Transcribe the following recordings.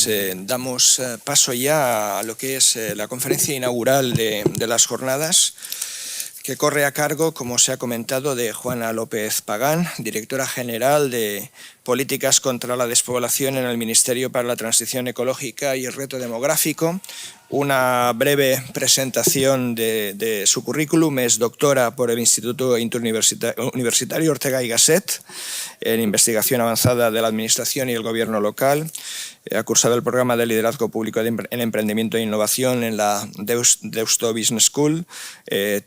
pues damos paso ya a lo que es la conferencia inaugural de las jornadas, que corre a cargo, como se ha comentado, de Juana López Pagán, directora general de Políticas contra la Despoblación en el Ministerio para la Transición Ecológica y el Reto Demográfico. Una breve presentación de su currículum. Es doctora por el Instituto Interuniversitario Ortega y Gasset en Investigación Avanzada de la Administración y el Gobierno Local. Ha cursado el programa de Liderazgo Público en Emprendimiento e Innovación en la Deusto Business School,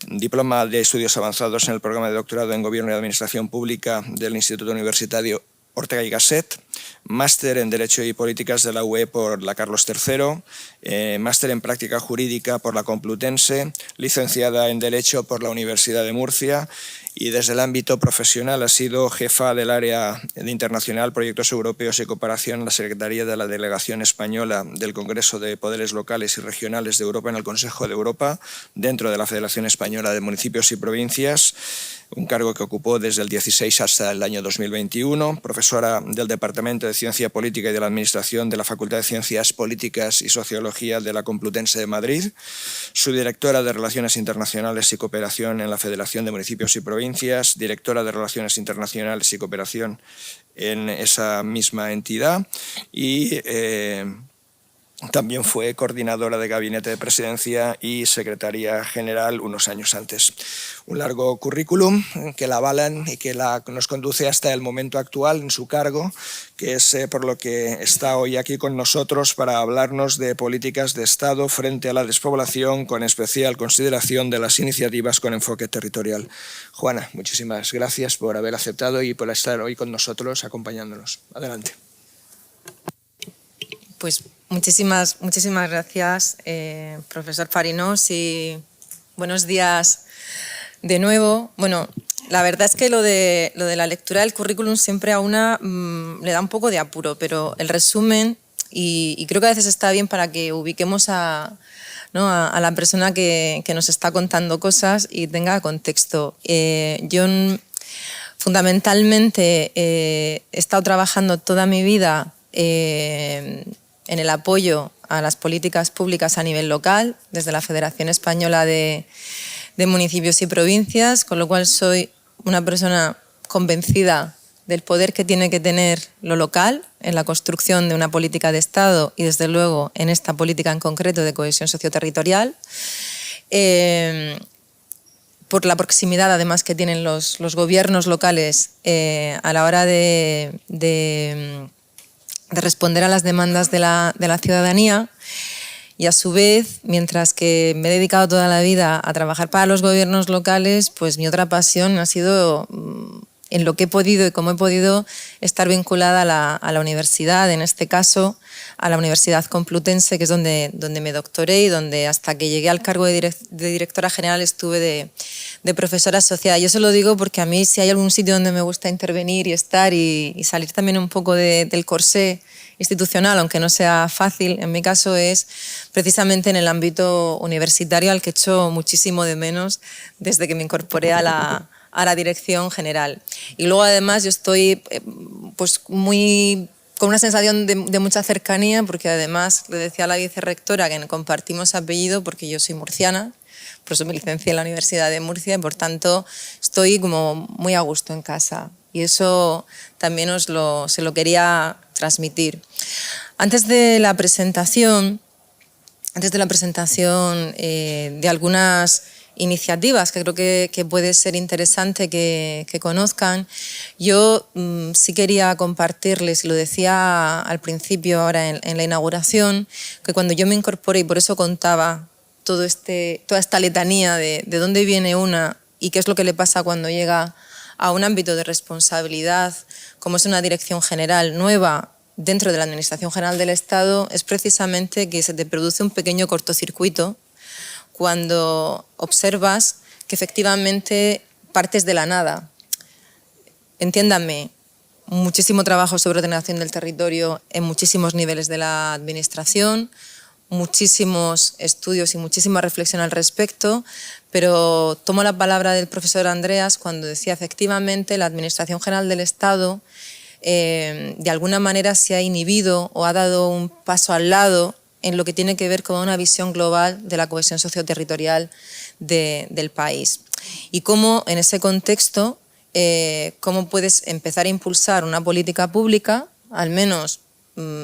diploma de Estudios Avanzados en el programa de Doctorado en Gobierno y Administración Pública del Instituto Universitario Ortega y Gasset, máster en Derecho y Políticas de la UE por la Carlos III, máster en Práctica Jurídica por la Complutense, licenciada en Derecho por la Universidad de Murcia y desde el ámbito profesional ha sido jefa del área de Internacional, Proyectos Europeos y Cooperación en la Secretaría de la Delegación Española del Congreso de Poderes Locales y Regionales de Europa en el Consejo de Europa, dentro de la Federación Española de Municipios y Provincias, un cargo que ocupó desde el 16 hasta el año 2021, profesora del Departamento de Ciencia Política y de la Administración de la Facultad de Ciencias Políticas y Sociología de la Complutense de Madrid, subdirectora de Relaciones Internacionales y Cooperación en la Federación de Municipios y Provincias, directora de Relaciones Internacionales y Cooperación en esa misma entidad y también fue coordinadora de Gabinete de Presidencia y Secretaría General unos años antes. Un largo currículum que la avalan y que nos conduce hasta el momento actual en su cargo, que es por lo que está hoy aquí con nosotros para hablarnos de políticas de Estado frente a la despoblación, con especial consideración de las iniciativas con enfoque territorial. Juana, muchísimas gracias por haber aceptado y por estar hoy con nosotros acompañándonos. Adelante. Pues muchísimas gracias, profesor Farinós, y buenos días de nuevo. Bueno, la verdad es que lo de la lectura del currículum siempre a una le da un poco de apuro, pero el resumen, y creo que a veces está bien para que ubiquemos a la persona que nos está contando cosas y tenga contexto. Yo fundamentalmente he estado trabajando toda mi vida en el apoyo a las políticas públicas a nivel local, desde la Federación Española de Municipios y Provincias, con lo cual soy una persona convencida del poder que tiene que tener lo local en la construcción de una política de Estado y, desde luego, en esta política en concreto de cohesión socioterritorial. Por la proximidad, además, que tienen los gobiernos locales a la hora de responder a las demandas de la ciudadanía, y a su vez, mientras que me he dedicado toda la vida a trabajar para los gobiernos locales, pues mi otra pasión ha sido, en lo que he podido y cómo he podido, estar vinculada a la universidad, en este caso a la Universidad Complutense, que es donde me doctoré y donde hasta que llegué al cargo de directora general estuve de profesora asociada. Yo se lo digo porque a mí, si hay algún sitio donde me gusta intervenir y estar y salir también un poco del corsé institucional, aunque no sea fácil, en mi caso es precisamente en el ámbito universitario, al que echo muchísimo de menos desde que me incorporé a la dirección general. Y luego, además, yo estoy pues con una sensación de mucha cercanía, porque además le decía a la vicerrectora que compartimos apellido, porque yo soy murciana, por eso me licencié en la Universidad de Murcia y, por tanto, estoy como muy a gusto en casa. Y eso también se lo quería transmitir. Antes de la presentación de algunas iniciativas que creo que puede ser interesante que conozcan, yo sí quería compartirles, y lo decía al principio, ahora en la inauguración, que cuando yo me incorporé, y por eso contaba toda esta letanía de dónde viene una y qué es lo que le pasa cuando llega a un ámbito de responsabilidad, como es una dirección general nueva dentro de la Administración General del Estado, es precisamente que se te produce un pequeño cortocircuito cuando observas que efectivamente partes de la nada. Entiéndanme, muchísimo trabajo sobre ordenación del territorio en muchísimos niveles de la Administración, muchísimos estudios y muchísima reflexión al respecto, pero tomo la palabra del profesor Andreas cuando decía efectivamente la Administración General del Estado de alguna manera se ha inhibido o ha dado un paso al lado en lo que tiene que ver con una visión global de la cohesión socioterritorial del país. Y cómo, en ese contexto, cómo puedes empezar a impulsar una política pública, al menos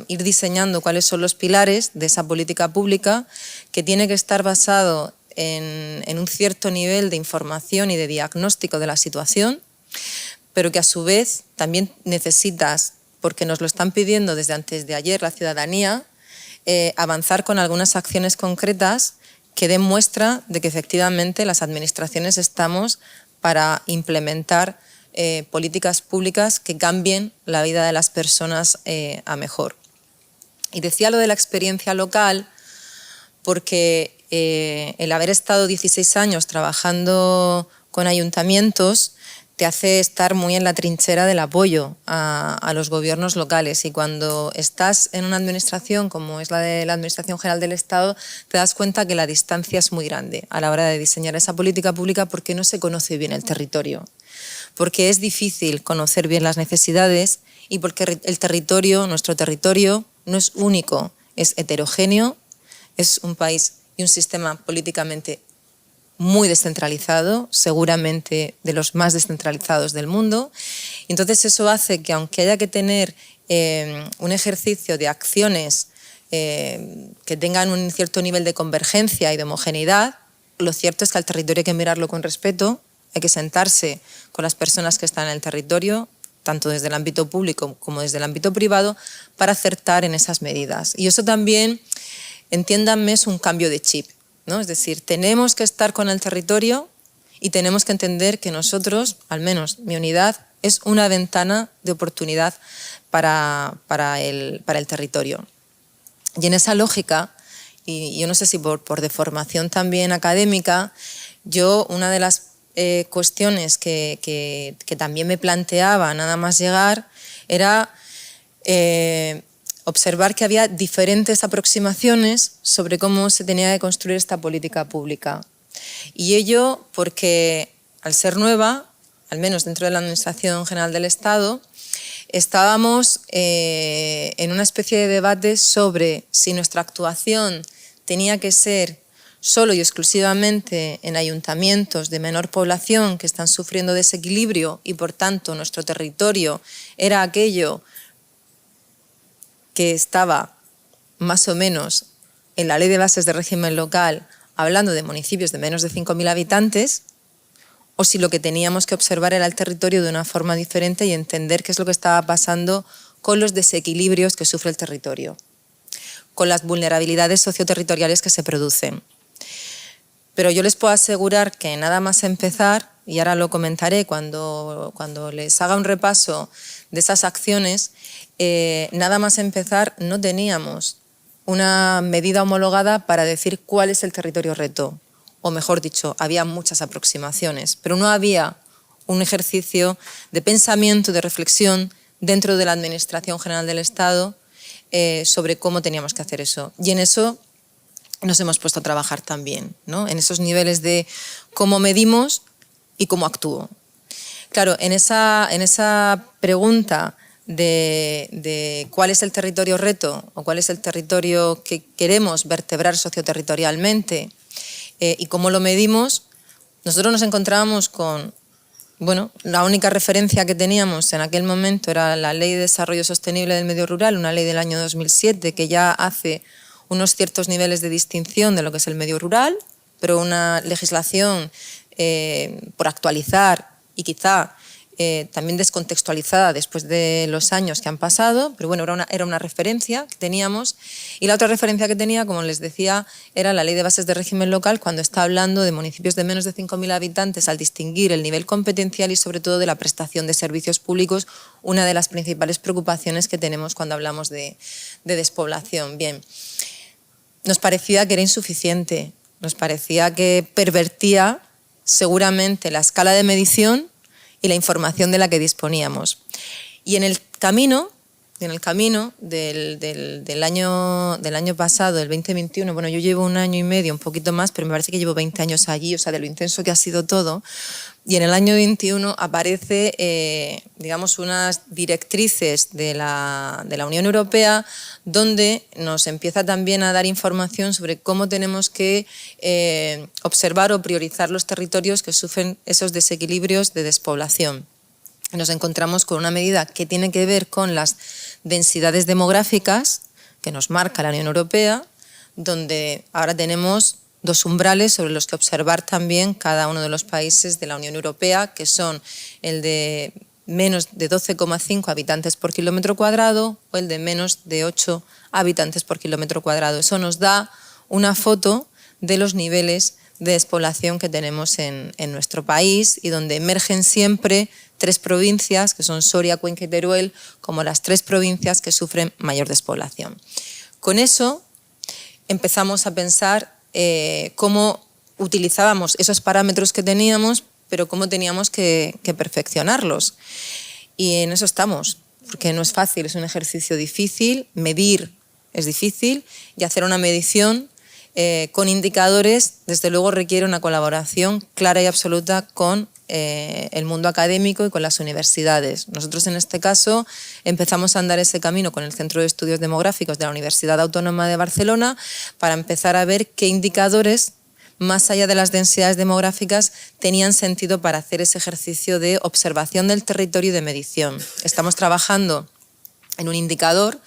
ir diseñando cuáles son los pilares de esa política pública, que tiene que estar basado en un cierto nivel de información y de diagnóstico de la situación, pero que a su vez también necesitas, porque nos lo están pidiendo desde antes de ayer la ciudadanía, avanzar con algunas acciones concretas que den muestra de que efectivamente las administraciones estamos para implementar políticas públicas que cambien la vida de las personas a mejor. Y decía lo de la experiencia local porque el haber estado 16 años trabajando con ayuntamientos te hace estar muy en la trinchera del apoyo a los gobiernos locales, y cuando estás en una administración como es la de la Administración General del Estado, te das cuenta que la distancia es muy grande a la hora de diseñar esa política pública, porque no se conoce bien el territorio, porque es difícil conocer bien las necesidades y porque el territorio, nuestro territorio, no es único, es heterogéneo, es un país y un sistema políticamente muy descentralizado, seguramente de los más descentralizados del mundo. Entonces eso hace que, aunque haya que tener un ejercicio de acciones que tengan un cierto nivel de convergencia y de homogeneidad, lo cierto es que al territorio hay que mirarlo con respeto, hay que sentarse con las personas que están en el territorio, tanto desde el ámbito público como desde el ámbito privado, para acertar en esas medidas. Y eso también, entiéndanme, es un cambio de chip, ¿no? Es decir, tenemos que estar con el territorio y tenemos que entender que nosotros, al menos mi unidad, es una ventana de oportunidad para el territorio. Y en esa lógica, y yo no sé si por deformación también académica, yo una de las cuestiones que también me planteaba nada más llegar era observar que había diferentes aproximaciones sobre cómo se tenía que construir esta política pública. Y ello porque, al ser nueva, al menos dentro de la Administración General del Estado, estábamos en una especie de debate sobre si nuestra actuación tenía que ser solo y exclusivamente en ayuntamientos de menor población que están sufriendo desequilibrio, y por tanto nuestro territorio era aquello que estaba más o menos en la Ley de Bases de Régimen Local, hablando de municipios de menos de 5.000 habitantes, o si lo que teníamos que observar era el territorio de una forma diferente y entender qué es lo que estaba pasando con los desequilibrios que sufre el territorio, con las vulnerabilidades socioterritoriales que se producen. Pero yo les puedo asegurar que nada más empezar, y ahora lo comentaré cuando les haga un repaso de esas acciones, nada más empezar no teníamos una medida homologada para decir cuál es el territorio reto, o mejor dicho, había muchas aproximaciones, pero no había un ejercicio de pensamiento, de reflexión dentro de la Administración General del Estado sobre cómo teníamos que hacer eso. Y en eso nos hemos puesto a trabajar también, ¿no? En esos niveles de cómo medimos y cómo actúo. Claro, en esa pregunta de cuál es el territorio reto o cuál es el territorio que queremos vertebrar socioterritorialmente y cómo lo medimos, nosotros nos encontrábamos con, bueno, la única referencia que teníamos en aquel momento era la Ley de Desarrollo Sostenible del Medio Rural, una ley del año 2007 que ya hace unos ciertos niveles de distinción de lo que es el medio rural, pero una legislación por actualizar y quizá también descontextualizada después de los años que han pasado, pero bueno, era una referencia que teníamos. Y la otra referencia que tenía, como les decía, era la Ley de Bases de Régimen Local, cuando está hablando de municipios de menos de 5.000 habitantes, al distinguir el nivel competencial y sobre todo de la prestación de servicios públicos, una de las principales preocupaciones que tenemos cuando hablamos de despoblación. Bien, nos parecía que era insuficiente, nos parecía que pervertía seguramente la escala de medición y la información de la que disponíamos. Y en el camino del año pasado, del 2021, bueno, yo llevo un año y medio, un poquito más, pero me parece que llevo 20 años allí, o sea, de lo intenso que ha sido todo, Y en el año 21 aparece, digamos, unas directrices de la Unión Europea donde nos empieza también a dar información sobre cómo tenemos que observar o priorizar los territorios que sufren esos desequilibrios de despoblación. Nos encontramos con una medida que tiene que ver con las densidades demográficas que nos marca la Unión Europea, donde ahora tenemos 2 umbrales sobre los que observar también cada uno de los países de la Unión Europea, que son el de menos de 12,5 habitantes por kilómetro cuadrado o el de menos de 8 habitantes por kilómetro cuadrado. Eso nos da una foto de los niveles de despoblación que tenemos en nuestro país y donde emergen siempre 3 provincias, que son Soria, Cuenca y Teruel, como las 3 provincias que sufren mayor despoblación. Con eso empezamos a pensar cómo utilizábamos esos parámetros que teníamos, pero cómo teníamos que perfeccionarlos. Y en eso estamos, porque no es fácil, es un ejercicio difícil, medir es difícil y hacer una medición con indicadores, desde luego requiere una colaboración clara y absoluta con el mundo académico y con las universidades. Nosotros en este caso empezamos a andar ese camino con el Centro de Estudios Demográficos de la Universidad Autónoma de Barcelona para empezar a ver qué indicadores, más allá de las densidades demográficas, tenían sentido para hacer ese ejercicio de observación del territorio y de medición. Estamos trabajando en un indicador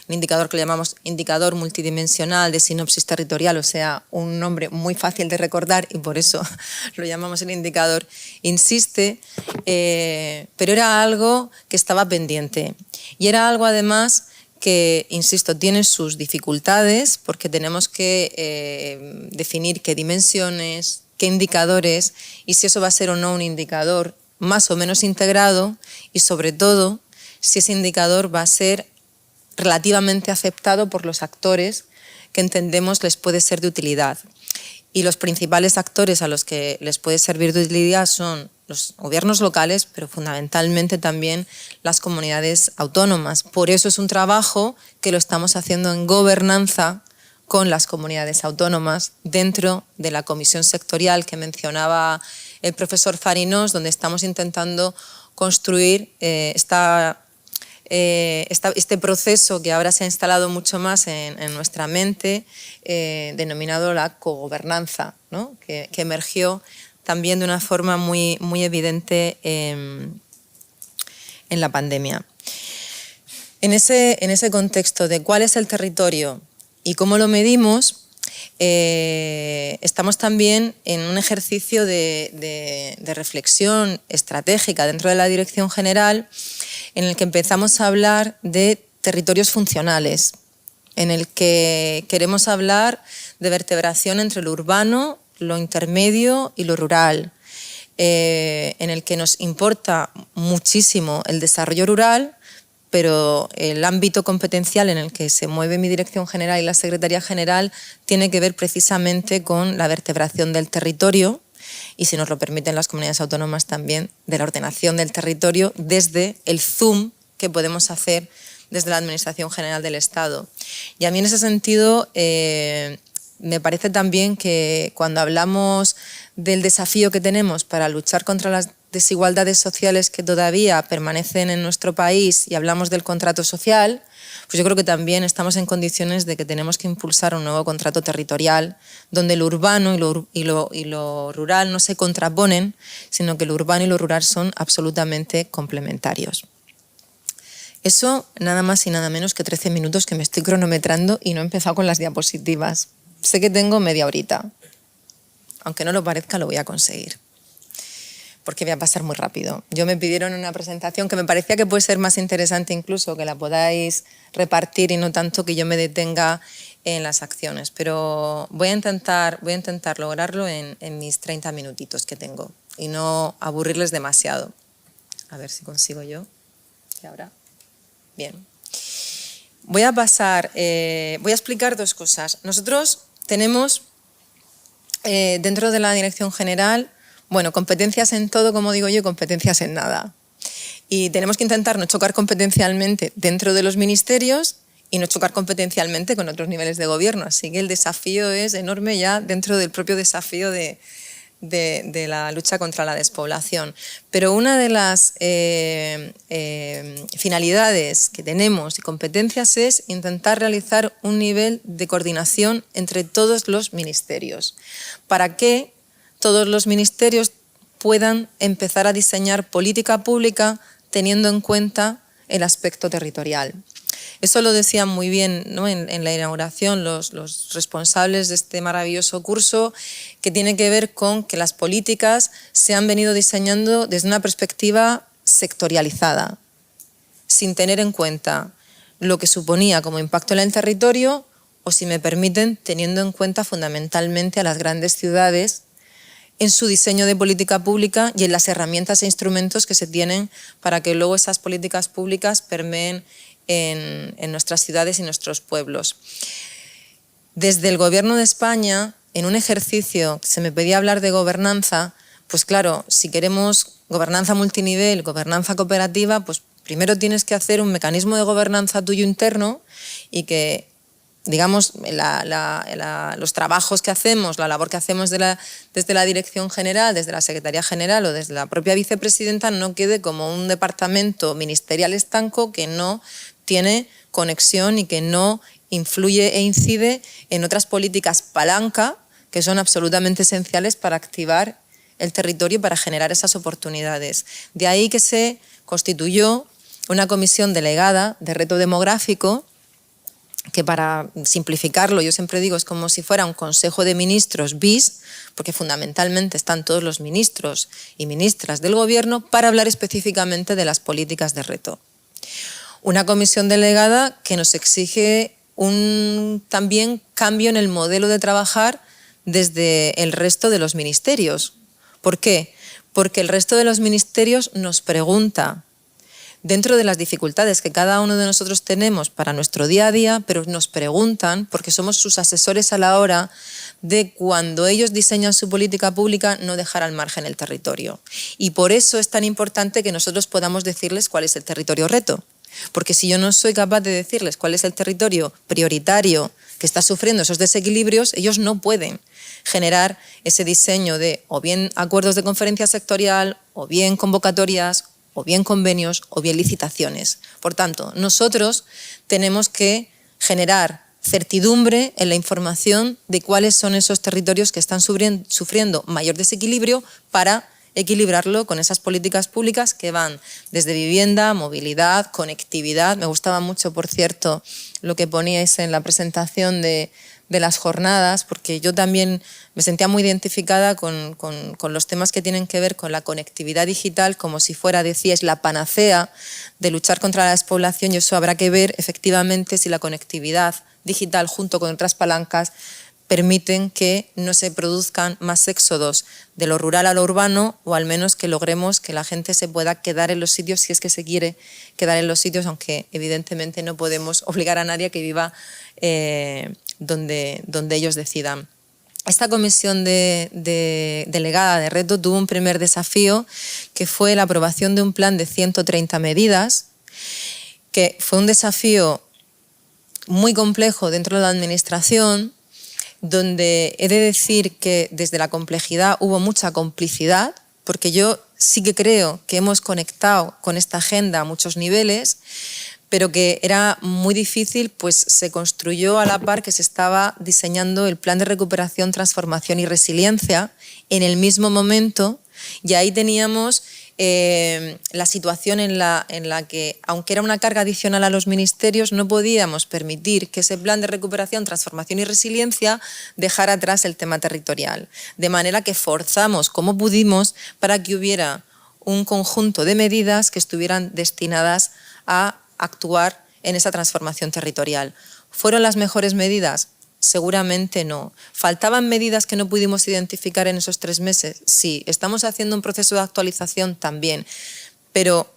que le llamamos indicador multidimensional de sinopsis territorial, o sea, un nombre muy fácil de recordar y por eso lo llamamos el indicador INSISTE, pero era algo que estaba pendiente y era algo además que, insisto, tiene sus dificultades porque tenemos que definir qué dimensiones, qué indicadores y si eso va a ser o no un indicador más o menos integrado y sobre todo si ese indicador va a ser relativamente aceptado por los actores que entendemos les puede ser de utilidad. Y los principales actores a los que les puede servir de utilidad son los gobiernos locales, pero fundamentalmente también las comunidades autónomas. Por eso es un trabajo que lo estamos haciendo en gobernanza con las comunidades autónomas dentro de la comisión sectorial que mencionaba el profesor Fariñós, donde estamos intentando construir este proceso que ahora se ha instalado mucho más en nuestra mente, denominado la cogobernanza, ¿no? que emergió también de una forma muy, muy evidente en la pandemia. En ese contexto de cuál es el territorio y cómo lo medimos, estamos también en un ejercicio de reflexión estratégica dentro de la Dirección General en el que empezamos a hablar de territorios funcionales, en el que queremos hablar de vertebración entre lo urbano, lo intermedio y lo rural, en el que nos importa muchísimo el desarrollo rural, pero el ámbito competencial en el que se mueve mi Dirección General y la Secretaría General tiene que ver precisamente con la vertebración del territorio y, si nos lo permiten las comunidades autónomas, también de la ordenación del territorio desde el zoom que podemos hacer desde la Administración General del Estado. Y a mí en ese sentido me parece también que cuando hablamos del desafío que tenemos para luchar contra las desigualdades sociales que todavía permanecen en nuestro país y hablamos del contrato social, pues yo creo que también estamos en condiciones de que tenemos que impulsar un nuevo contrato territorial donde lo urbano y lo rural no se contraponen, sino que lo urbano y lo rural son absolutamente complementarios. Eso nada más y nada menos que 13 minutos que me estoy cronometrando y no he empezado con las diapositivas. Sé que tengo media horita. Aunque no lo parezca, lo voy a conseguir, porque voy a pasar muy rápido. Yo me pidieron una presentación que me parecía que puede ser más interesante incluso, que la podáis repartir y no tanto que yo me detenga en las acciones, pero voy a intentar lograrlo en mis 30 minutitos que tengo y no aburrirles demasiado. A ver si consigo yo. ¿Y ahora? Bien. Voy a explicar 2 cosas. Nosotros tenemos dentro de la Dirección General, bueno, competencias en todo, como digo yo, y competencias en nada. Y tenemos que intentar no chocar competencialmente dentro de los ministerios y no chocar competencialmente con otros niveles de gobierno. Así que el desafío es enorme ya dentro del propio desafío de de la lucha contra la despoblación. Pero una de las finalidades que tenemos y competencias es intentar realizar un nivel de coordinación entre todos los ministerios, para que todos los ministerios puedan empezar a diseñar política pública teniendo en cuenta el aspecto territorial. Eso lo decían muy bien, ¿no?, en la inauguración los responsables de este maravilloso curso, que tiene que ver con que las políticas se han venido diseñando desde una perspectiva sectorializada, sin tener en cuenta lo que suponía como impacto en el territorio o, si me permiten, teniendo en cuenta fundamentalmente a las grandes ciudades en su diseño de política pública y en las herramientas e instrumentos que se tienen para que luego esas políticas públicas permeen en nuestras ciudades y nuestros pueblos. Desde el Gobierno de España, en un ejercicio, se me pedía hablar de gobernanza, pues claro, si queremos gobernanza multinivel, gobernanza cooperativa, pues primero tienes que hacer un mecanismo de gobernanza tuyo interno y que, digamos, los trabajos que hacemos, la labor que hacemos desde la Dirección General, desde la Secretaría General o desde la propia vicepresidenta no quede como un departamento ministerial estanco que no tiene conexión y que no influye e incide en otras políticas palanca que son absolutamente esenciales para activar el territorio y para generar esas oportunidades. De ahí que se constituyó una comisión delegada de reto demográfico, que, para simplificarlo, yo siempre digo, es como si fuera un Consejo de Ministros bis, porque fundamentalmente están todos los ministros y ministras del Gobierno para hablar específicamente de las políticas de reto. Una comisión delegada que nos exige un también cambio en el modelo de trabajar desde el resto de los ministerios. ¿Por qué? Porque el resto de los ministerios nos pregunta, dentro de las dificultades que cada uno de nosotros tenemos para nuestro día a día, pero nos preguntan, porque somos sus asesores a la hora de, cuando ellos diseñan su política pública, no dejar al margen el territorio. Y por eso es tan importante que nosotros podamos decirles cuál es el territorio reto. Porque si yo no soy capaz de decirles cuál es el territorio prioritario que está sufriendo esos desequilibrios, ellos no pueden generar ese diseño de o bien acuerdos de conferencia sectorial, o bien convocatorias, o bien convenios, o bien licitaciones. Por tanto, nosotros tenemos que generar certidumbre en la información de cuáles son esos territorios que están sufriendo mayor desequilibrio para equilibrarlo con esas políticas públicas que van desde vivienda, movilidad, conectividad. Me gustaba mucho, por cierto, lo que poníais en la presentación de las jornadas, porque yo también me sentía muy identificada con los temas que tienen que ver con la conectividad digital, como si fuera, decíais, la panacea de luchar contra la despoblación, y eso habrá que ver efectivamente si la conectividad digital junto con otras palancas permiten que no se produzcan más éxodos de lo rural a lo urbano, o al menos que logremos que la gente se pueda quedar en los sitios si es que se quiere quedar en los sitios, aunque evidentemente no podemos obligar a nadie a que viva donde ellos decidan. Esta comisión delegada de reto tuvo un primer desafío, que fue la aprobación de un plan de 130 medidas, que fue un desafío muy complejo dentro de la administración, donde he de decir que desde la complejidad hubo mucha complicidad, porque yo sí que creo que hemos conectado con esta agenda a muchos niveles, pero que era muy difícil, pues se construyó a la par que se estaba diseñando el Plan de Recuperación, Transformación y Resiliencia en el mismo momento, y ahí teníamos la situación en la que, aunque era una carga adicional a los ministerios, no podíamos permitir que ese Plan de Recuperación, Transformación y Resiliencia dejara atrás el tema territorial. De manera que forzamos como pudimos para que hubiera un conjunto de medidas que estuvieran destinadas a actuar en esa transformación territorial. ¿Fueron las mejores medidas? Seguramente no. ¿Faltaban medidas que no pudimos identificar en esos 3 meses? Sí. ¿Estamos haciendo un proceso de actualización? También. Pero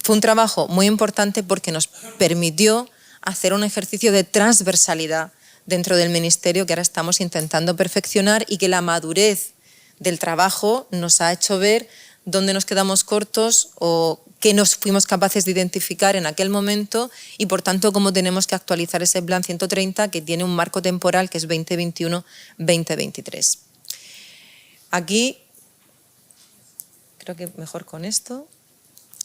fue un trabajo muy importante porque nos permitió hacer un ejercicio de transversalidad dentro del Ministerio que ahora estamos intentando perfeccionar, y que la madurez del trabajo nos ha hecho ver dónde nos quedamos cortos o qué nos fuimos capaces de identificar en aquel momento, y por tanto cómo tenemos que actualizar ese plan 130, que tiene un marco temporal que es 2021-2023. aquí, creo que mejor con esto.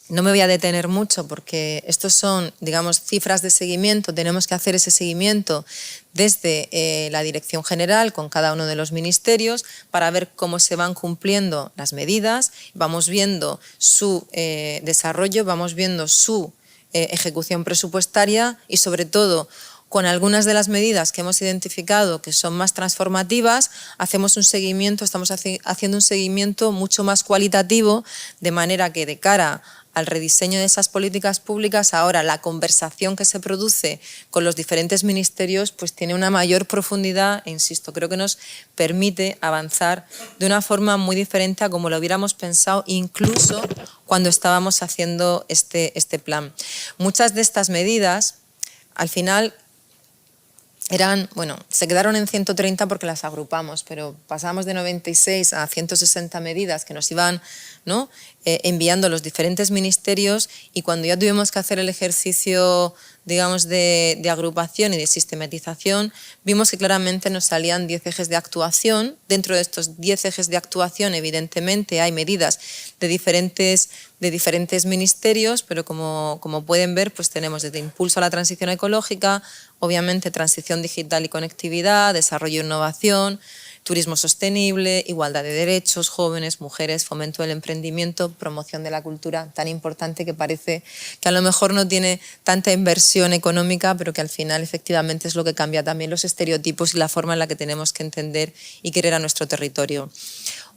No me voy a detener mucho porque estos son, digamos, cifras de seguimiento. Tenemos que hacer ese seguimiento desde la Dirección General con cada uno de los ministerios para ver cómo se van cumpliendo las medidas. Vamos viendo su desarrollo, vamos viendo su ejecución presupuestaria y, sobre todo, con algunas de las medidas que hemos identificado que son más transformativas, hacemos un seguimiento, estamos haciendo un seguimiento mucho más cualitativo, de manera que de cara al rediseño de esas políticas públicas, ahora la conversación que se produce con los diferentes ministerios pues tiene una mayor profundidad e, insisto, creo que nos permite avanzar de una forma muy diferente a como lo hubiéramos pensado incluso cuando estábamos haciendo este plan. Muchas de estas medidas, al final, se quedaron en 130 porque las agrupamos, pero pasamos de 96 a 160 medidas que nos iban, ¿no?, enviando los diferentes ministerios, y cuando ya tuvimos que hacer el ejercicio, digamos, de agrupación y de sistematización, vimos que claramente nos salían 10 ejes de actuación. Dentro de estos 10 ejes de actuación, evidentemente, hay medidas de diferentes ministerios, pero como pueden ver, pues tenemos desde impulso a la transición ecológica, obviamente transición digital y conectividad, desarrollo e innovación, turismo sostenible, igualdad de derechos, jóvenes, mujeres, fomento del emprendimiento, promoción de la cultura, tan importante que parece que a lo mejor no tiene tanta inversión económica, pero que al final efectivamente es lo que cambia también los estereotipos y la forma en la que tenemos que entender y querer a nuestro territorio.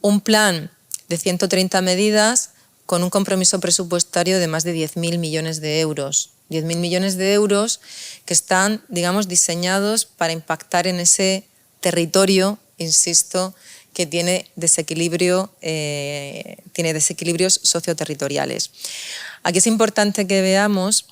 Un plan de 130 medidas con un compromiso presupuestario de más de 10.000 millones de euros. 10.000 millones de euros que están, digamos, diseñados para impactar en ese territorio, insisto, que tiene desequilibrios socioterritoriales. Aquí es importante que veamos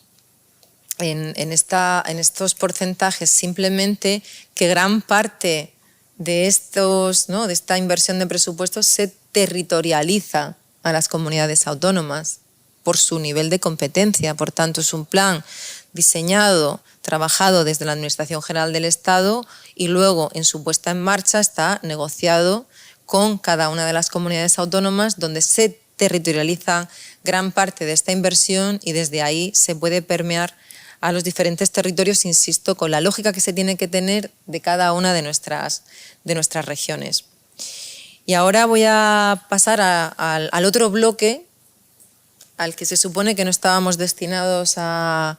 en estos porcentajes simplemente que gran parte de esta inversión de presupuestos se territorializa a las comunidades autónomas por su nivel de competencia. Por tanto, es un plan diseñado, trabajado desde la Administración General del Estado, y luego en su puesta en marcha está negociado con cada una de las comunidades autónomas, donde se territorializa gran parte de esta inversión y desde ahí se puede permear a los diferentes territorios, insisto, con la lógica que se tiene que tener de cada una de nuestras regiones. Y ahora voy a pasar al otro bloque al que se supone que no estábamos destinados a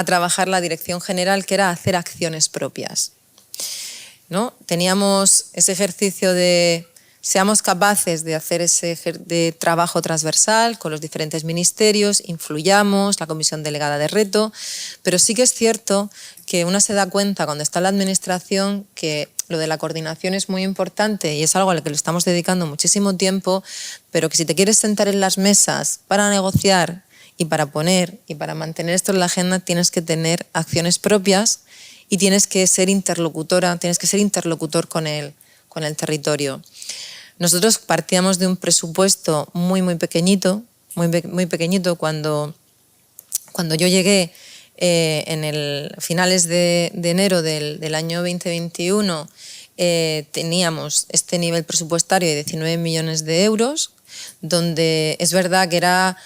trabajar la Dirección General, que era hacer acciones propias, ¿no? Teníamos ese ejercicio de seamos capaces de hacer de trabajo transversal con los diferentes ministerios, influyamos, la comisión delegada de reto, pero sí que es cierto que uno se da cuenta cuando está en la administración que lo de la coordinación es muy importante y es algo a lo que le estamos dedicando muchísimo tiempo, pero que si te quieres sentar en las mesas para negociar y para poner y para mantener esto en la agenda, tienes que tener acciones propias y tienes que ser interlocutora, tienes que ser interlocutor con el territorio. Nosotros partíamos de un presupuesto muy pequeñito, muy pequeñito. Cuando yo llegué en finales de enero del año 2021, teníamos este nivel presupuestario de 19 millones de euros, donde es verdad que era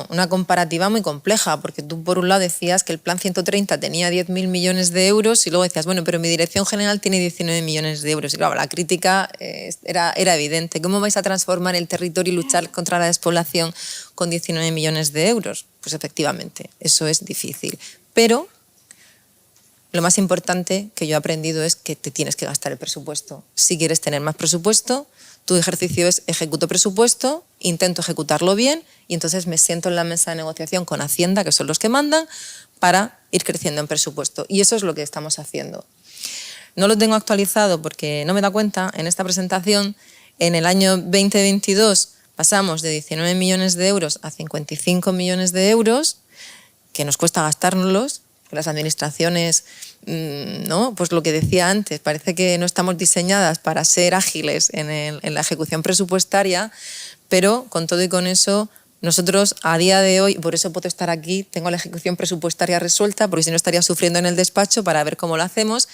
una comparativa muy compleja, porque tú por un lado decías que el plan 130 tenía 10.000 millones de euros y luego decías, pero mi Dirección General tiene 19 millones de euros. Y claro, la crítica era evidente. ¿Cómo vais a transformar el territorio y luchar contra la despoblación con 19 millones de euros? Pues efectivamente, eso es difícil. Pero lo más importante que yo he aprendido es que te tienes que gastar el presupuesto. Si quieres tener más presupuesto, tu ejercicio es ejecuto presupuesto, intento ejecutarlo bien y entonces me siento en la mesa de negociación con Hacienda, que son los que mandan, para ir creciendo en presupuesto. Y eso es lo que estamos haciendo. No lo tengo actualizado porque no me da cuenta. En esta presentación, en el año 2022 pasamos de 19 millones de euros a 55 millones de euros, que nos cuesta gastárnoslos. Las administraciones, pues lo que decía antes, parece que no estamos diseñadas para ser ágiles en la ejecución presupuestaria, pero con todo y con eso, nosotros a día de hoy, por eso puedo estar aquí, tengo la ejecución presupuestaria resuelta, porque si no estaría sufriendo en el despacho para ver cómo lo hacemos.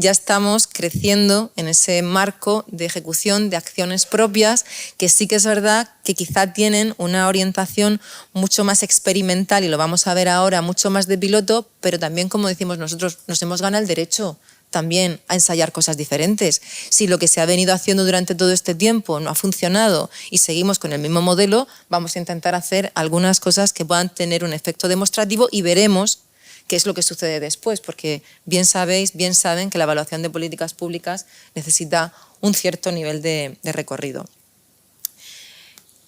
ya estamos creciendo en ese marco de ejecución de acciones propias que sí que es verdad que quizá tienen una orientación mucho más experimental, y lo vamos a ver ahora, mucho más de piloto, pero también, como decimos nosotros, nos hemos ganado el derecho también a ensayar cosas diferentes. Si lo que se ha venido haciendo durante todo este tiempo no ha funcionado y seguimos con el mismo modelo, vamos a intentar hacer algunas cosas que puedan tener un efecto demostrativo y veremos qué es lo que sucede después, porque bien saben que la evaluación de políticas públicas necesita un cierto nivel de recorrido.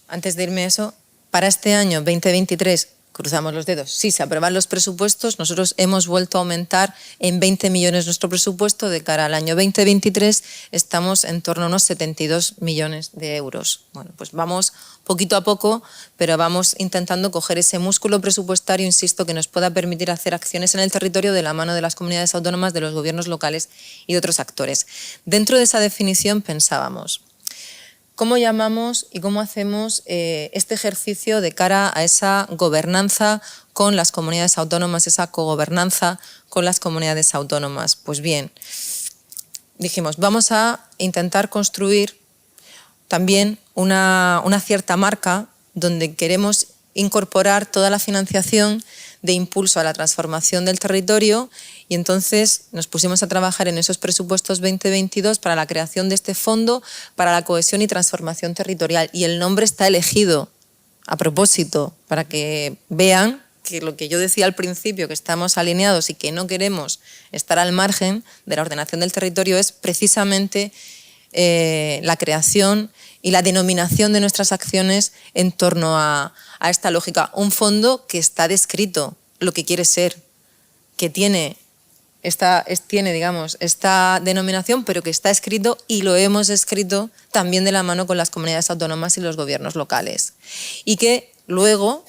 Antes de irme a eso, para este año 2023, cruzamos los dedos, sí, se aprueban los presupuestos, nosotros hemos vuelto a aumentar en 20 millones nuestro presupuesto. De cara al año 2023 estamos en torno a unos 72 millones de euros. Bueno, pues vamos poquito a poco, pero vamos intentando coger ese músculo presupuestario, insisto, que nos pueda permitir hacer acciones en el territorio de la mano de las comunidades autónomas, de los gobiernos locales y de otros actores. Dentro de esa definición pensábamos, ¿cómo llamamos y cómo hacemos este ejercicio de cara a esa gobernanza con las comunidades autónomas, esa cogobernanza con las comunidades autónomas? Pues bien, dijimos, vamos a intentar construir también una cierta marca donde queremos incorporar toda la financiación de impulso a la transformación del territorio, y entonces nos pusimos a trabajar en esos presupuestos 2022 para la creación de este fondo para la cohesión y transformación territorial. Y el nombre está elegido a propósito para que vean que lo que yo decía al principio, que estamos alineados y que no queremos estar al margen de la ordenación del territorio, es precisamente la creación y la denominación de nuestras acciones en torno a esta lógica. Un fondo que está descrito lo que quiere ser, que tiene esta denominación, pero que está escrito, y lo hemos escrito también de la mano con las comunidades autónomas y los gobiernos locales. Y que luego,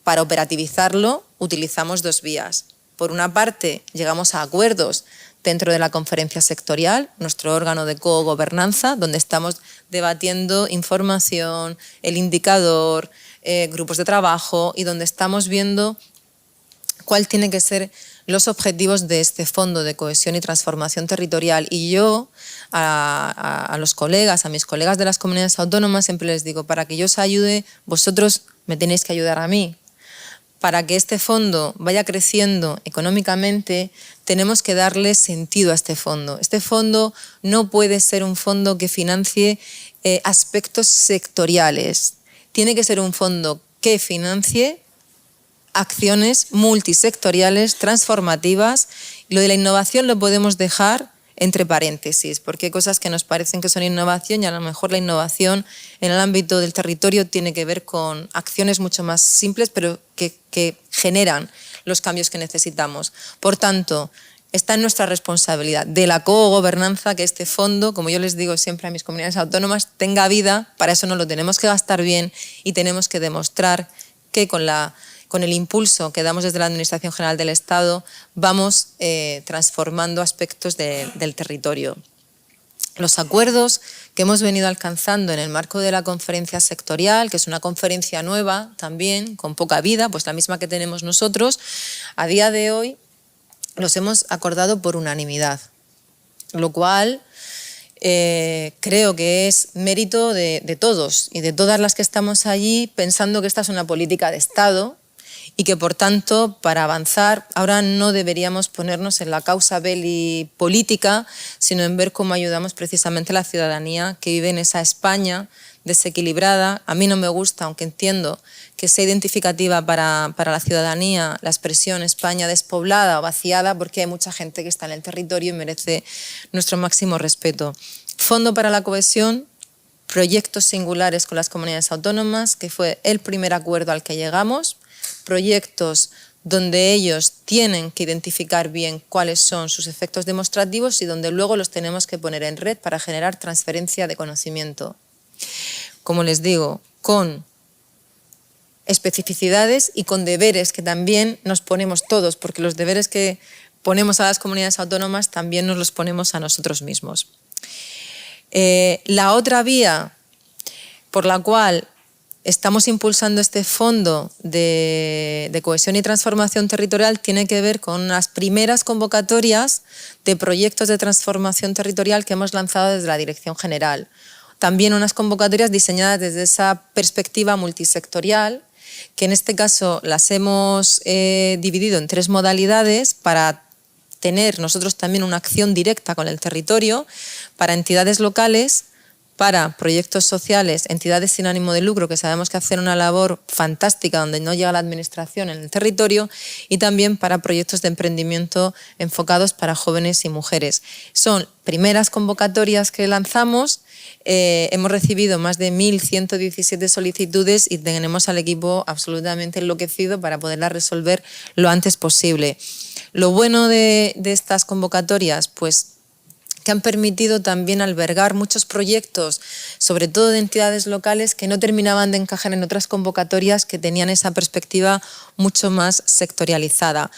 para operativizarlo, utilizamos dos vías. Por una parte, llegamos a acuerdos dentro de la conferencia sectorial, nuestro órgano de cogobernanza, donde estamos debatiendo información, el indicador, grupos de trabajo, y donde estamos viendo cuál tienen que ser los objetivos de este fondo de cohesión y transformación territorial. Y yo a los colegas, a mis colegas de las comunidades autónomas, siempre les digo, para que yo os ayude, vosotros me tenéis que ayudar a mí. Para que este fondo vaya creciendo económicamente, tenemos que darle sentido a este fondo. Este fondo no puede ser un fondo que financie aspectos sectoriales. Tiene que ser un fondo que financie acciones multisectoriales, transformativas. Lo de la innovación lo podemos dejar entre paréntesis, porque hay cosas que nos parecen que son innovación, y a lo mejor la innovación en el ámbito del territorio tiene que ver con acciones mucho más simples, pero que generan los cambios que necesitamos. Por tanto, está en nuestra responsabilidad de la cogobernanza que este fondo, como yo les digo siempre a mis comunidades autónomas, tenga vida. Para eso nos lo tenemos que gastar bien y tenemos que demostrar que con el impulso que damos desde la Administración General del Estado vamos transformando aspectos del territorio. Los acuerdos que hemos venido alcanzando en el marco de la conferencia sectorial, que es una conferencia nueva también, con poca vida, pues la misma que tenemos nosotros, a día de hoy los hemos acordado por unanimidad, lo cual creo que es mérito de todos y de todas las que estamos allí, pensando que esta es una política de Estado y que, por tanto, para avanzar, ahora no deberíamos ponernos en la causa belli política, sino en ver cómo ayudamos precisamente a la ciudadanía que vive en esa España desequilibrada. A mí no me gusta, aunque entiendo que sea identificativa para la ciudadanía la expresión España despoblada o vaciada, porque hay mucha gente que está en el territorio y merece nuestro máximo respeto. Fondo para la cohesión, proyectos singulares con las comunidades autónomas, que fue el primer acuerdo al que llegamos, proyectos donde ellos tienen que identificar bien cuáles son sus efectos demostrativos y donde luego los tenemos que poner en red para generar transferencia de conocimiento. Como les digo, con especificidades y con deberes que también nos ponemos todos, porque los deberes que ponemos a las comunidades autónomas también nos los ponemos a nosotros mismos. La otra vía por la cual estamos impulsando este fondo de cohesión y transformación territorial tiene que ver con las primeras convocatorias de proyectos de transformación territorial que hemos lanzado desde la Dirección General. También unas convocatorias diseñadas desde esa perspectiva multisectorial, que en este caso las hemos dividido en 3 modalidades para tener nosotros también una acción directa con el territorio, para entidades locales, para proyectos sociales, entidades sin ánimo de lucro, que sabemos que hacen una labor fantástica donde no llega la administración en el territorio, y también para proyectos de emprendimiento enfocados para jóvenes y mujeres. Son primeras convocatorias que lanzamos, hemos recibido más de 1.117 solicitudes y tenemos al equipo absolutamente enloquecido para poderlas resolver lo antes posible. Lo bueno de estas convocatorias, pues que han permitido también albergar muchos proyectos, sobre todo de entidades locales, que no terminaban de encajar en otras convocatorias que tenían esa perspectiva mucho más sectorializada.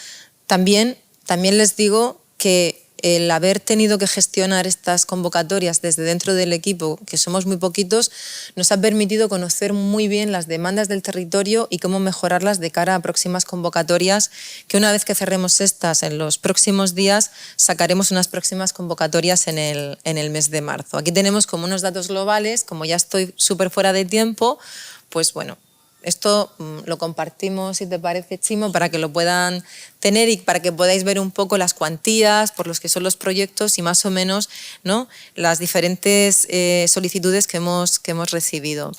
También les digo que el haber tenido que gestionar estas convocatorias desde dentro del equipo, que somos muy poquitos, nos ha permitido conocer muy bien las demandas del territorio y cómo mejorarlas de cara a próximas convocatorias, que una vez que cerremos estas en los próximos días, sacaremos unas próximas convocatorias en el mes de marzo. Aquí tenemos como unos datos globales, como ya estoy súper fuera de tiempo, pues bueno, esto lo compartimos, si te parece, Chimo, para que lo puedan tener y para que podáis ver un poco las cuantías, por los que son los proyectos y más o menos, ¿no?, las diferentes solicitudes que hemos recibido.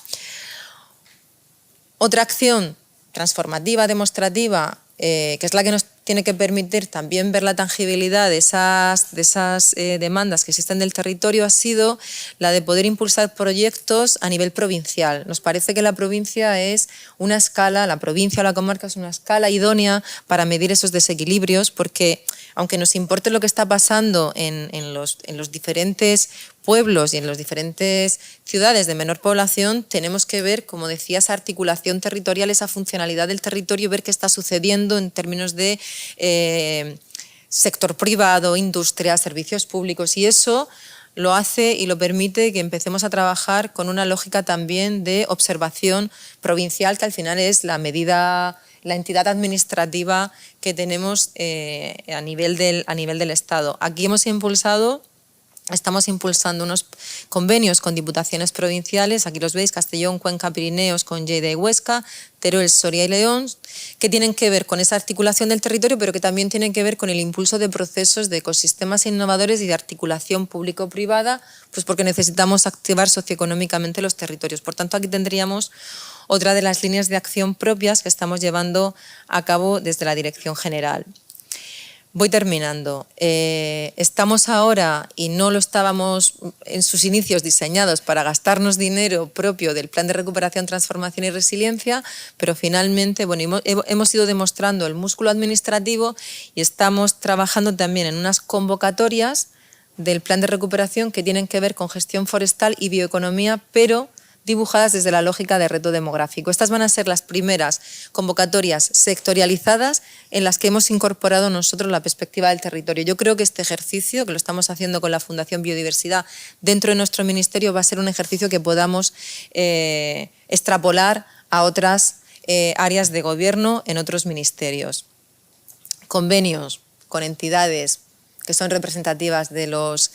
Otra acción transformativa, demostrativa, que es la que nos tiene que permitir también ver la tangibilidad de esas demandas que existen del territorio, ha sido la de poder impulsar proyectos a nivel provincial. Nos parece que la provincia es una escala, la provincia o la comarca es una escala idónea para medir esos desequilibrios, porque aunque nos importe lo que está pasando en los diferentes pueblos y en las diferentes ciudades de menor población, tenemos que ver, como decía, esa articulación territorial, esa funcionalidad del territorio, ver qué está sucediendo en términos de sector privado, industria, servicios públicos, y eso lo hace y lo permite que empecemos a trabajar con una lógica también de observación provincial, que al final es la medida, la entidad administrativa que tenemos a nivel del Estado. Aquí estamos impulsando unos convenios con diputaciones provinciales, aquí los veis, Castellón, Cuenca, Pirineos, con Lleida y Huesca, Teruel, Soria y León, que tienen que ver con esa articulación del territorio, pero que también tienen que ver con el impulso de procesos de ecosistemas innovadores y de articulación público-privada, pues porque necesitamos activar socioeconómicamente los territorios. Por tanto, aquí tendríamos otra de las líneas de acción propias que estamos llevando a cabo desde la Dirección General. Voy terminando. Estamos ahora, y no lo estábamos en sus inicios diseñados para gastarnos dinero propio del Plan de Recuperación, Transformación y Resiliencia, pero finalmente hemos ido demostrando el músculo administrativo y estamos trabajando también en unas convocatorias del Plan de Recuperación que tienen que ver con gestión forestal y bioeconomía, pero dibujadas desde la lógica de reto demográfico. Estas van a ser las primeras convocatorias sectorializadas en las que hemos incorporado nosotros la perspectiva del territorio. Yo creo que este ejercicio, que lo estamos haciendo con la Fundación Biodiversidad dentro de nuestro ministerio, va a ser un ejercicio que podamos extrapolar a otras áreas de gobierno en otros ministerios. Convenios con entidades que son representativas de los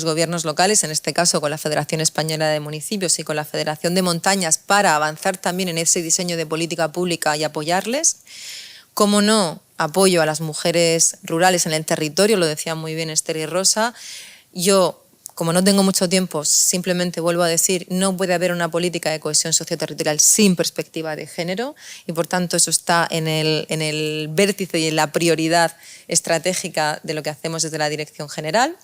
gobiernos locales, en este caso con la Federación Española de Municipios y con la Federación de Montañas, para avanzar también en ese diseño de política pública y apoyarles. Como no, apoyo a las mujeres rurales en el territorio, lo decía muy bien Esther y Rosa. Yo, como no tengo mucho tiempo, simplemente vuelvo a decir, no puede haber una política de cohesión socioterritorial sin perspectiva de género, y por tanto eso está en el vértice y en la prioridad estratégica de lo que hacemos desde la Dirección General.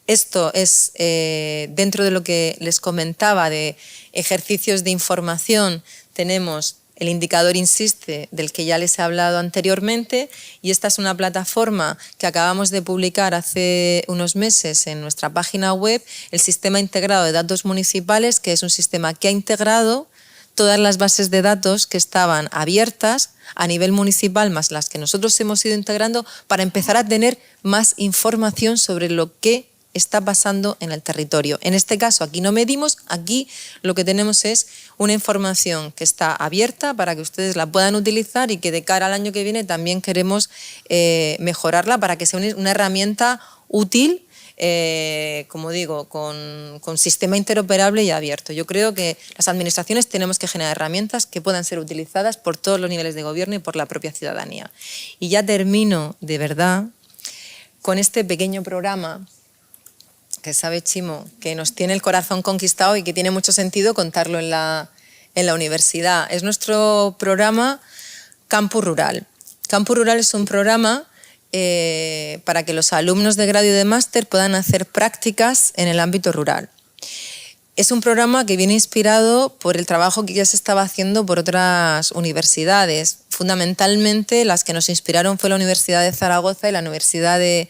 Esto es dentro de lo que les comentaba de ejercicios de información. Tenemos el indicador Insiste, del que ya les he hablado anteriormente, y esta es una plataforma que acabamos de publicar hace unos meses en nuestra página web, el Sistema Integrado de Datos Municipales, que es un sistema que ha integrado todas las bases de datos que estaban abiertas a nivel municipal, más las que nosotros hemos ido integrando, para empezar a tener más información sobre lo que está pasando en el territorio. En este caso, aquí no medimos, aquí lo que tenemos es una información que está abierta para que ustedes la puedan utilizar y que de cara al año que viene también queremos mejorarla para que sea una herramienta útil, como digo, con sistema interoperable y abierto. Yo creo que las administraciones tenemos que generar herramientas que puedan ser utilizadas por todos los niveles de gobierno y por la propia ciudadanía. Y ya termino, de verdad, con este pequeño programa que sabe Chimo, que nos tiene el corazón conquistado y que tiene mucho sentido contarlo en la universidad. Es nuestro programa Campus Rural. Campus Rural es un programa para que los alumnos de grado y de máster puedan hacer prácticas en el ámbito rural. Es un programa que viene inspirado por el trabajo que ya se estaba haciendo por otras universidades. Fundamentalmente las que nos inspiraron fue la Universidad de Zaragoza y la Universidad de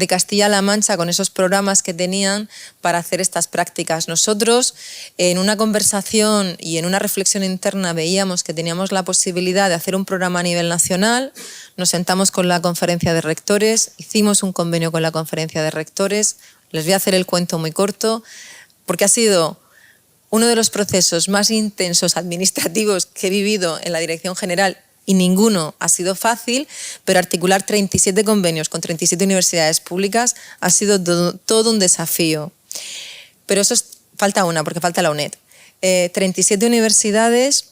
Castilla-La Mancha, con esos programas que tenían para hacer estas prácticas. Nosotros, en una conversación y en una reflexión interna, veíamos que teníamos la posibilidad de hacer un programa a nivel nacional. Nos sentamos con la Conferencia de Rectores, hicimos un convenio con la Conferencia de Rectores. Les voy a hacer el cuento muy corto, porque ha sido uno de los procesos más intensos administrativos que he vivido en la Dirección General y ninguno ha sido fácil, pero articular 37 convenios con 37 universidades públicas ha sido todo un desafío. Pero eso falta una, porque falta la UNED. 37 universidades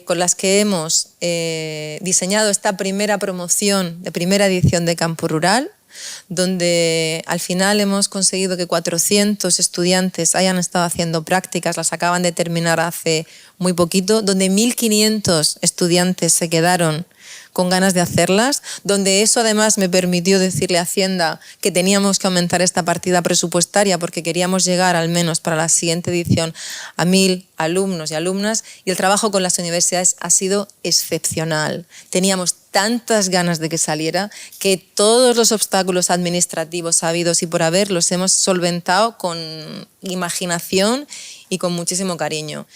con las que hemos diseñado esta primera promoción de primera edición de Campus Rural, donde al final hemos conseguido que 400 estudiantes hayan estado haciendo prácticas, las acaban de terminar hace muy poquito, donde 1.500 estudiantes se quedaron con ganas de hacerlas, donde eso además me permitió decirle a Hacienda que teníamos que aumentar esta partida presupuestaria porque queríamos llegar al menos para la siguiente edición a 1.000 alumnos y alumnas, y el trabajo con las universidades ha sido excepcional. Teníamos tantas ganas de que saliera que todos los obstáculos administrativos habidos y por haber los hemos solventado con imaginación y con muchísimo cariño.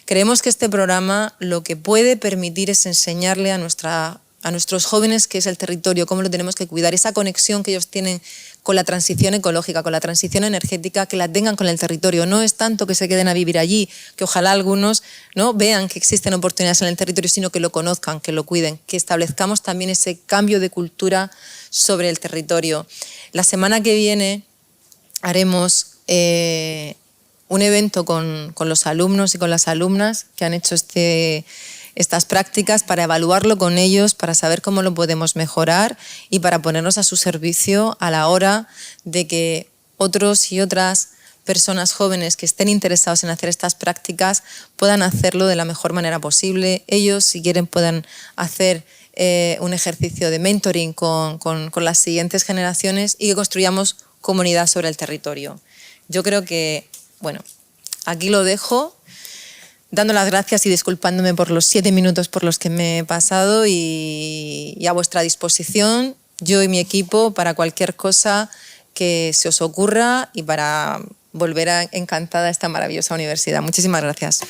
Creemos que este programa lo que puede permitir es enseñarle a nuestros jóvenes qué es el territorio, cómo lo tenemos que cuidar, esa conexión que ellos tienen con la transición ecológica, con la transición energética, que la tengan con el territorio. No es tanto que se queden a vivir allí, que ojalá algunos, ¿no?, vean que existen oportunidades en el territorio, sino que lo conozcan, que lo cuiden, que establezcamos también ese cambio de cultura sobre el territorio. La semana que viene haremos un evento con los alumnos y con las alumnas que han hecho estas prácticas para evaluarlo con ellos, para saber cómo lo podemos mejorar y para ponernos a su servicio a la hora de que otros y otras personas jóvenes que estén interesados en hacer estas prácticas puedan hacerlo de la mejor manera posible. Ellos, si quieren, puedan hacer un ejercicio de mentoring con las siguientes generaciones y que construyamos comunidad sobre el territorio. Yo creo que, bueno, aquí lo dejo, dando las gracias y disculpándome por los 7 minutos por los que me he pasado y a vuestra disposición, yo y mi equipo, para cualquier cosa que se os ocurra y para volver encantada a esta maravillosa universidad. Muchísimas gracias.